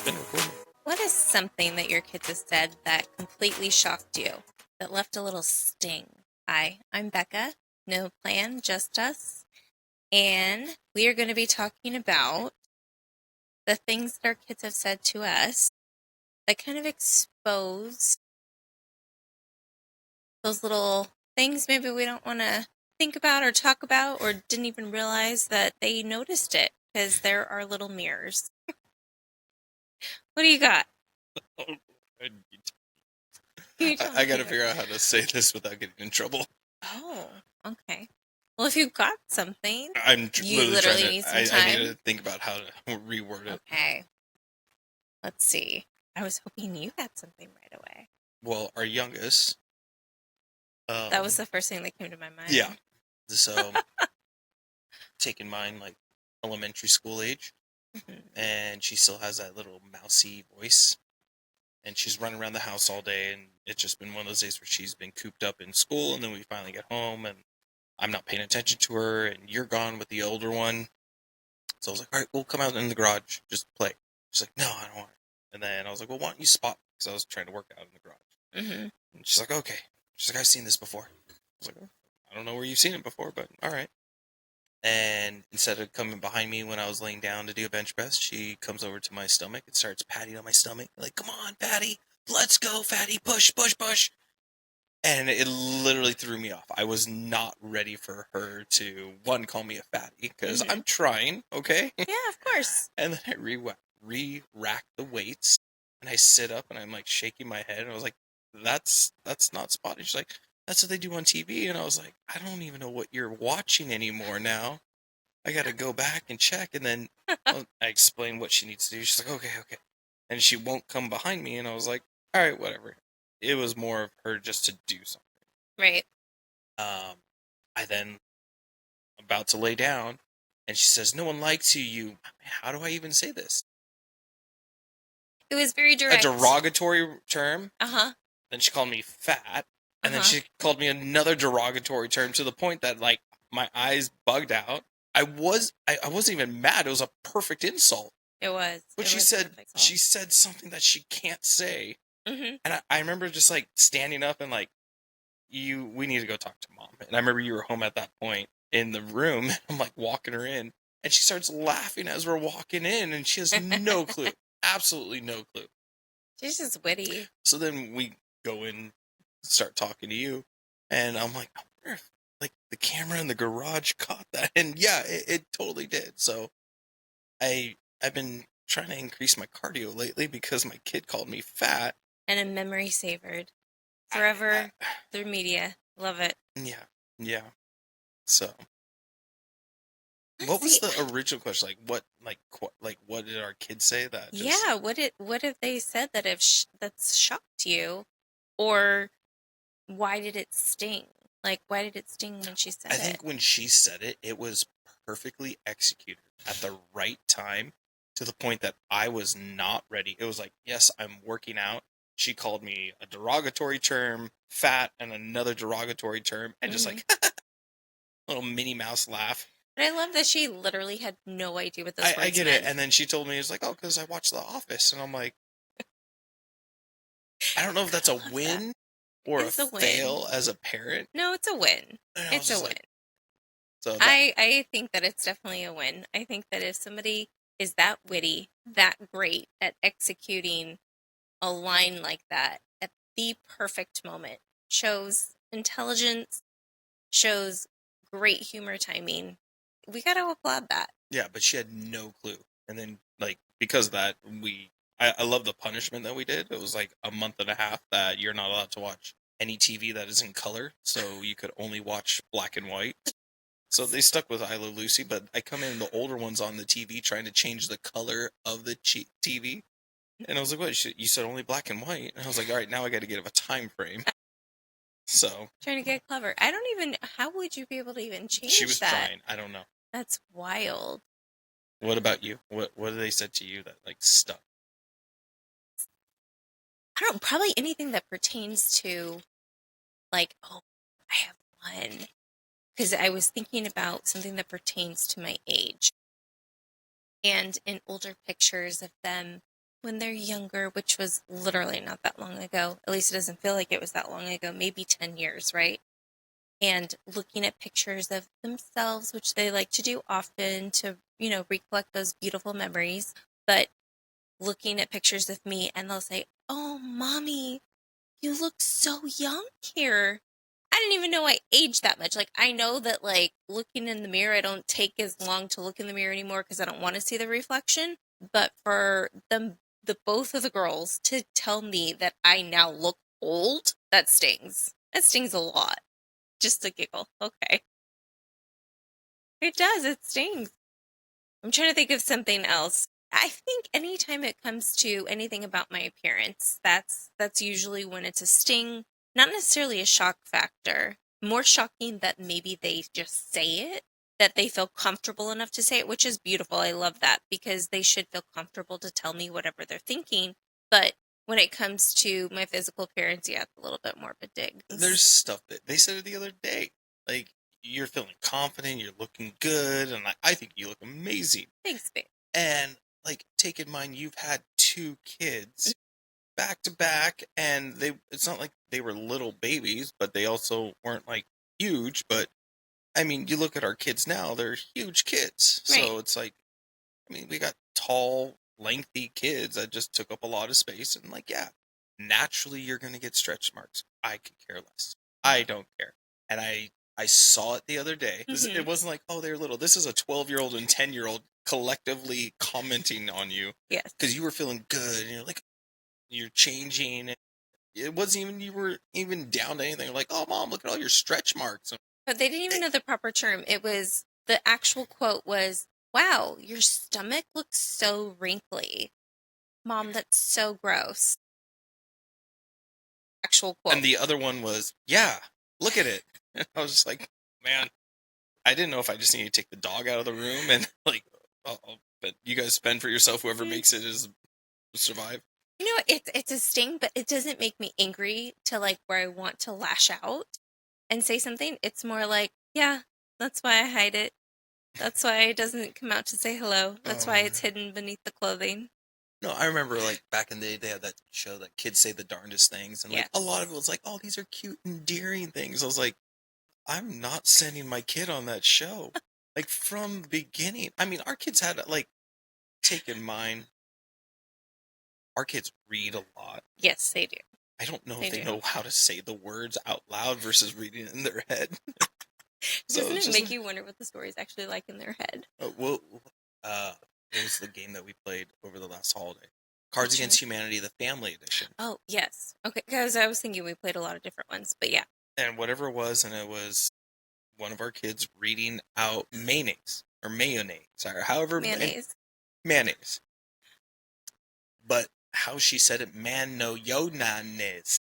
been recording. What is something that your kids have said that completely shocked you, that left a little sting? Hi, I'm Becca. No plan, just us. And we are going to be talking about the things that our kids have said to us that kind of expose those little things maybe we don't want to think about or talk about or didn't even realize that they noticed it because there are little mirrors. What do you got? I gotta figure out how to say this without getting in trouble. Oh, okay. Well, if you've got something, I'm you literally literally trying need to. some I time. need to think about how to reword it. Okay. Let's see. I was hoping you had something right away. Well, our youngest. That was the first thing that came to my mind. Yeah. So, taking mine like elementary school age, and she still has that little mousy voice, and she's running around the house all day, and it's just been one of those days where she's been cooped up in school, and then we finally get home, and I'm not paying attention to her, and you're gone with the older one. So I was like, all right, we'll come out in the garage, just play. She's like, no, I don't want it. And then I was like, well, why don't you spot me? Because I was trying to work out in the garage. And she's like, okay. She's like, I've seen this before. I was like, I don't know where you've seen it before, but all right. And instead of coming behind me when I was laying down to do a bench press, she comes over to my stomach and starts patting on my stomach. Like, come on, Patty. Let's go, Fatty. Push, push, push. And it literally threw me off. I was not ready for her to, one, call me a fatty, because I'm trying, okay? Yeah, of course. And then I re-rack the weights, and I sit up, and I'm, like, shaking my head, and I was like, that's not spotted. She's like, that's what they do on TV, and I was like, I don't even know what you're watching anymore now. I gotta go back and check, and then I explained what she needs to do. She's like, okay. And she won't come behind me, and I was like, all right, whatever. It was more of her just to do something. Right. I then about to lay down, and she says, no one likes you. How do I even say this? It was very direct. A derogatory term. Uh-huh. Then she called me fat, and then she called me another derogatory term to the point that, like, my eyes bugged out. I wasn't even mad. It was a perfect insult. It was. But she said something that she can't say. And I remember just, like, standing up and, like, we need to go talk to Mom. And I remember you were home at that point in the room. I'm, like, walking her in. And she starts laughing as we're walking in. And she has no clue. Absolutely no clue. She's just witty. So then we go in, start talking to you. And I'm like, I wonder if, like, the camera in the garage caught that. And yeah, it totally did. So I've been trying to increase my cardio lately because my kid called me fat. And a memory savored. Forever through media. Love it. Yeah. So, what was the original question? What did our kids say that? Yeah, what have they said that that's shocked you, or why did it sting? Like, why did it sting when she said it? I think when she said it, it was perfectly executed at the right time, to the point that I was not ready. It was like, yes, I'm working out. She called me a derogatory term, fat, and another derogatory term, and just like little Minnie Mouse laugh. But I love that she literally had no idea what those words meant. I get it, and then she told me, it's like, oh, because I watched The Office, and I'm like, I don't know if that's a win or a fail as a parent. No, it's a win. It's a win. So I think that it's definitely a win. I think that if somebody is that witty, that great at executing a line like that at the perfect moment, shows intelligence, shows great humor timing, we got to applaud that. Yeah, but she had no clue. And then, like, because of that, I love the punishment that we did. It was like a month and a half that you're not allowed to watch any TV that is in color, so you could only watch black and white. So they stuck with I Love Lucy, but I come in, the older ones on the TV trying to change the color of the TV. And I was like, what, you said only black and white? And I was like, all right, now I got to give a time frame. So trying to get clever. How would you be able to even change that? She was trying. I don't know. That's wild. What about you? What have they said to you that, like, stuck? I don't know, probably anything that pertains to, like, oh, I have one. Because I was thinking about something that pertains to my age. And in older pictures of them when they're younger, which was literally not that long ago. At least it doesn't feel like it was that long ago, maybe 10 years, right? And looking at pictures of themselves, which they like to do often to, recollect those beautiful memories. But looking at pictures of me and they'll say, "Oh, mommy, you look so young here." I didn't even know I aged that much. Like, I know that, like, looking in the mirror, I don't take as long to look in the mirror anymore because I don't want to see the reflection. But for them, the both of the girls to tell me that I now look old, that stings. That stings a lot. Just a giggle. Okay. It does. It stings. I'm trying to think of something else. I think anytime it comes to anything about my appearance, that's usually when it's a sting, not necessarily a shock factor. More shocking that maybe they just say it, that they feel comfortable enough to say it, which is beautiful. I love that because they should feel comfortable to tell me whatever they're thinking. But when it comes to my physical appearance, yeah, it's a little bit more of a dig. There's stuff that they said it the other day. Like, you're feeling confident, you're looking good, and I think you look amazing. Thanks, babe. And, like, take in mind you've had 2 kids back to back, and it's not like they were little babies, but they also weren't, like, huge. But, I mean, you look at our kids now, they're huge kids. Right. So it's like, I mean, we got tall, lengthy kids that just took up a lot of space. And, like, yeah, naturally you're going to get stretch marks. I could care less. I don't care. And I saw it the other day. It wasn't like, oh, they're little. This is a 12-year-old and 10-year-old collectively commenting on you. Yes. Because you were feeling good. And you're like, you're changing. It wasn't even, you were even down to anything. Like, oh, mom, look at all your stretch marks. But they didn't even know the proper term. It was, the actual quote was, "Wow, your stomach looks so wrinkly. Mom, that's so gross." Actual quote. And the other one was, yeah, look at it. And I was just like, man, I didn't know if I just need to take the dog out of the room and, like, but you guys spend for yourself. Whoever makes it is survive. It's a sting, but it doesn't make me angry to, like, where I want to lash out and say something. It's more like, yeah, that's why I hide it. That's why it doesn't come out to say hello. That's why it's hidden beneath the clothing. No, I remember, like, back in the day, they had that show that kids say the darndest things. And, like, a lot of it was like, oh, these are cute, endearing things. I was like, I'm not sending my kid on that show. Like, from the beginning. I mean, our kids had, like, take in mind, our kids read a lot. Yes, they do. I don't know if they know how to say the words out loud versus reading it in their head. Doesn't it make you wonder what the story's actually like in their head? What was the game that we played over the last holiday? Cards Against Humanity, the Family Edition. Oh, yes. Okay, because I was thinking we played a lot of different ones, but yeah. And whatever it was, and it was one of our kids reading out mayonnaise, or however. Mayonnaise. But how she said it, manoyonanis.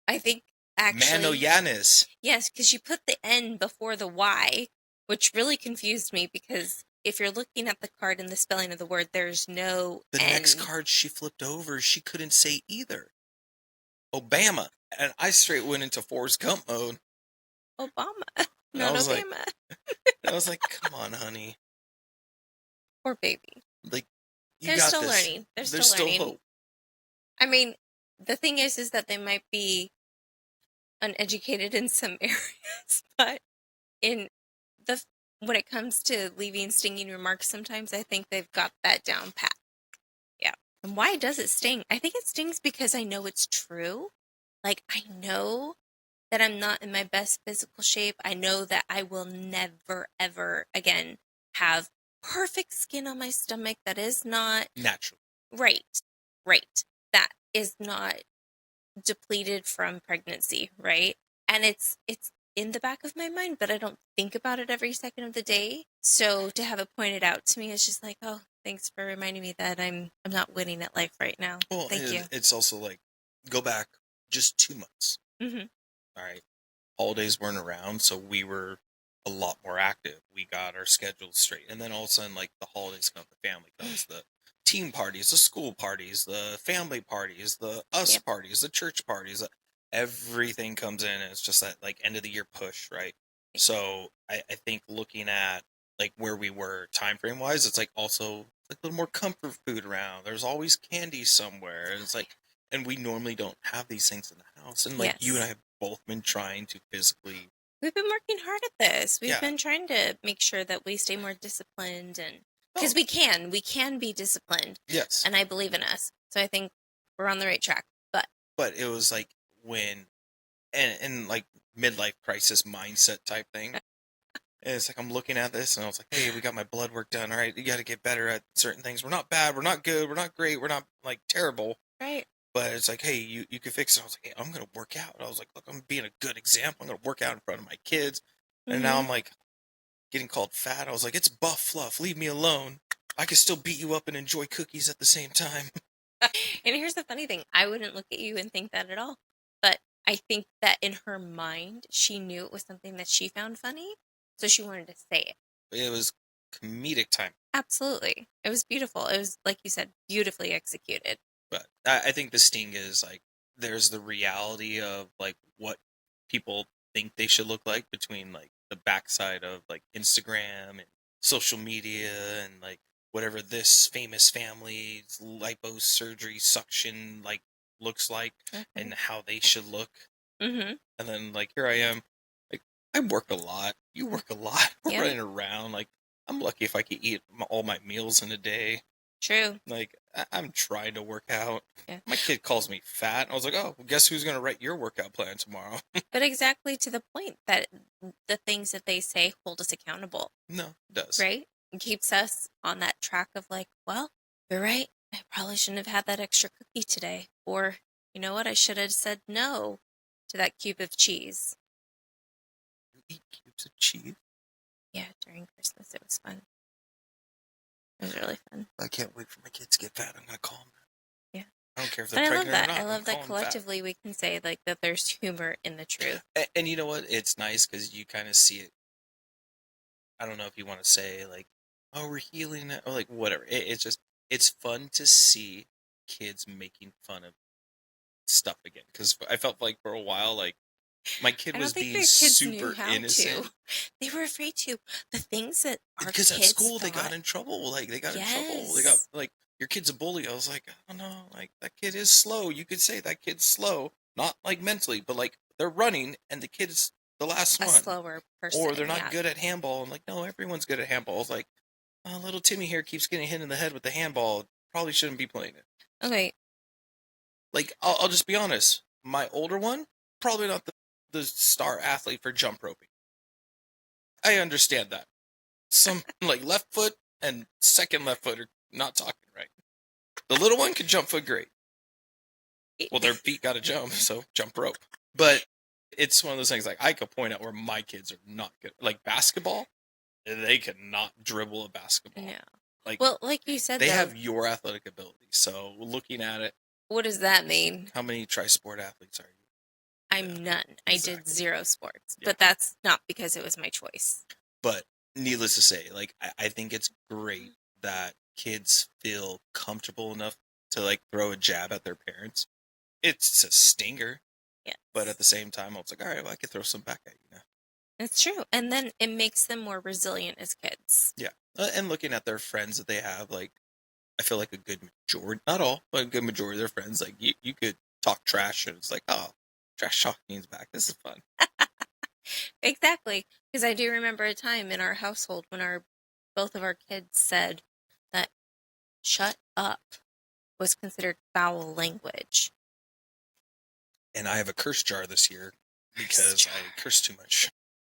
I think, actually. Manoyanis. Yes, because you put the N before the Y, which really confused me because if you're looking at the card and the spelling of the word, there's no The N. next card she flipped over, she couldn't say either. Obama. And I straight went into Forrest Gump mode. Obama. Not Obama. I was like, come on, honey. Poor baby. Like, they're still learning. They're still learning. Hope. I mean, the thing is that they might be uneducated in some areas, but when it comes to leaving stinging remarks, sometimes I think they've got that down pat. Yeah. And why does it sting? I think it stings because I know it's true. Like, I know that I'm not in my best physical shape. I know that I will never, ever again have perfect skin on my stomach. That is not natural. Right. That is not depleted from pregnancy, right? And it's in the back of my mind, but I don't think about it every second of the day. So to have it pointed out to me is just like, oh, thanks for reminding me that I'm not winning at life right now. Well, thank you. It's also like, go back just 2 months. Mm-hmm. All right. Holidays weren't around, so we were a lot more active. We got our schedules straight. And then all of a sudden, like, the holidays come, the family comes, the team parties, the school parties, the family parties, the us parties, the church parties, everything comes in, and it's just that, like, end of the year push, right? So I think looking at like where we were time frame wise, it's like also like a little more comfort food around. There's always candy somewhere, and it's like, and we normally don't have these things in the house. And like you and I Yes. have both been trying to physically, We've been working hard at this. We've yeah, been trying to make sure that we stay more disciplined, and oh because we can be disciplined, yes, and I believe in us. So I think we're on the right track. but it was like when and like midlife crisis mindset type thing. And it's like I'm looking at this and I was like, hey, we got my blood work done. All right, you got to get better at certain things. We're not bad. We're not good. We're not great. We're not like terrible. Right. But it's like, hey, you can fix it. I was like, hey, I'm gonna work out. I was like, look, I'm being a good example. I'm gonna work out in front of my kids. And now Mm-hmm. I'm like getting called fat. I was like, it's buff fluff. Leave me alone. I can still beat you up and enjoy cookies at the same time. And here's the funny thing. I wouldn't look at you and think that at all. But I think that in her mind, she knew it was something that she found funny. So she wanted to say it. It was comedic time. Absolutely. It was beautiful. It was, like you said, beautifully executed. But I think the sting is like there's the reality of like what people think they should look like between like the backside of like Instagram and social media and like whatever this famous family's liposurgery suction like looks like and how they should look. Mm-hmm. And then like here I am, like I work a lot, you work a lot, we're Yeah. running around. Like I'm lucky if I could eat all my meals in a day. True. Like I'm trying to work out. Yeah. My kid calls me fat. And I was like, oh, well, guess who's gonna write your workout plan tomorrow? But exactly to the point that the things that they say hold us accountable, No, it does. right? It keeps us on that track of like, well, you're right. I probably shouldn't have had that extra cookie today. Or, you know what? I should have said no to that cube of cheese. You eat cubes of cheese? Yeah, during Christmas. It was fun. It was really fun. I can't wait for my kids to get fat. I'm gonna call them that. Yeah. I don't care if But they're I love pregnant that. or not. I I'm love that calling them fat. collectively we can say like that there's humor in the truth. And you know what? It's nice because you kind of see it. I don't know if you want to say like, oh, we're healing it or like whatever. It's just it's fun to see kids making fun of stuff again because I felt like for a while like my kid I was don't think being their kids knew super how innocent. to. They were afraid to. The things that our Because kids at school they thought, got in trouble. Like they got in trouble. They got yes, like your kid's a bully. I was like, I don't know, like that kid is slow. You could say that kid's slow, not like mentally, but like they're running and the kid's the last a one, slower or they're person. not Yeah. good at handball. And like, no, everyone's good at handball. It's like, oh, little Timmy here keeps getting hit in the head with the handball. Probably shouldn't be playing it. Okay. Like I'll just be honest. My older one probably not the star athlete for jump roping. I understand that. Some like left foot and second left foot are not talking right. The little one can jump foot great. Well, their feet got to jump, so jump rope. But it's one of those things like I could point out where my kids are not good. Like basketball, they cannot dribble a basketball. No. Like Well, like you said, they though, have your athletic ability. So looking at it, what does that mean? how many tri-sport athletes are you? I'm Yeah, none. I did exactly. 0 sports, Yeah. but that's not because it was my choice. But needless to say, like I think it's great that kids feel comfortable enough to like throw a jab at their parents. It's a stinger, Yeah. but at the same time, I was like, all right, well, I could throw some back at you now. It's true. And then it makes them more resilient as kids. Yeah, and looking at their friends that they have, like I feel like a good majority, not all, but a good majority of their friends, like you could talk trash, and it's like, oh, trash talking's back. This is fun. Exactly. Because I do remember a time in our household when both of our kids said that shut up was considered foul language. And I have a curse jar this year because I curse too much.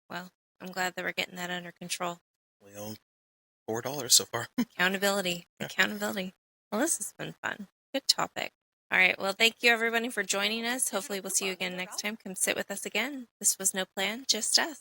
Well, I'm glad that we're getting that under control. Well, $4 so far. Accountability. Yeah. Accountability. Well, this has been fun. Good topic. All right. Well, thank you everybody for joining us. Hopefully we'll see you again next time. Come sit with us again. This was No Plan, Just Us.